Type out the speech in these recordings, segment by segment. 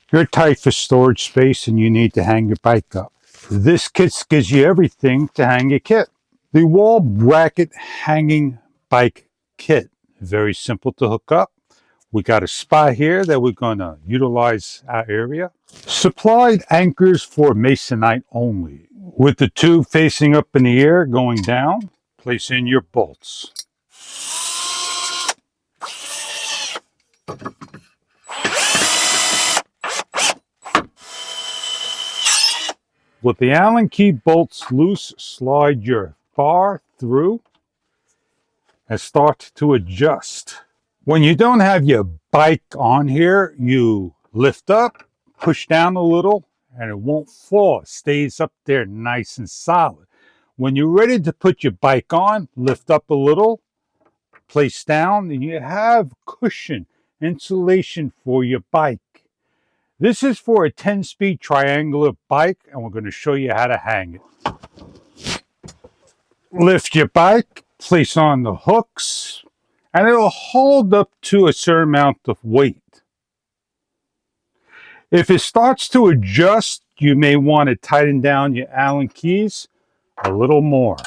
You're tight for storage space and you need to hang your bike up. This kit gives you everything to hang your kit. The wall bracket hanging bike kit. Very simple to hook up. We got a spot here that we're going to utilize our area. Supplied anchors for masonite only. With the tube facing up in the air going down, place in your bolts. With the Allen key bolts loose, slide your bar through and start to adjust. When you don't have your bike on here, you lift up, push down a little, and it won't fall. It stays up there nice and solid. When you're ready to put your bike on, lift up a little, place down, and you have cushion, insulation for your bike. This is for a 10-speed triangular bike, and we're going to show you how to hang it. Lift your bike, place on the hooks, and it'll hold up to a certain amount of weight. If it starts to adjust, you may want to tighten down your Allen keys a little more.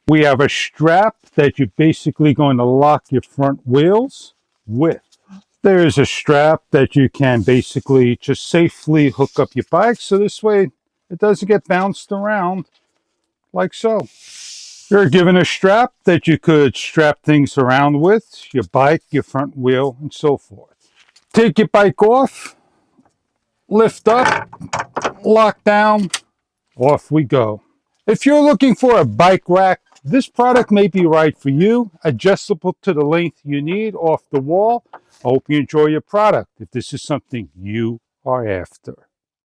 We have a strap that you're basically going to lock your front wheels with. There's a strap that you can basically just safely hook up your bike, so this way it doesn't get bounced around like so. You're given a strap that you could strap things around with, your bike, your front wheel, and so forth. Take your bike off, lift up, lock down, off we go. If you're looking for a bike rack, this product may be right for you, adjustable to the length you need off the wall. I hope you enjoy your product if this is something you are after.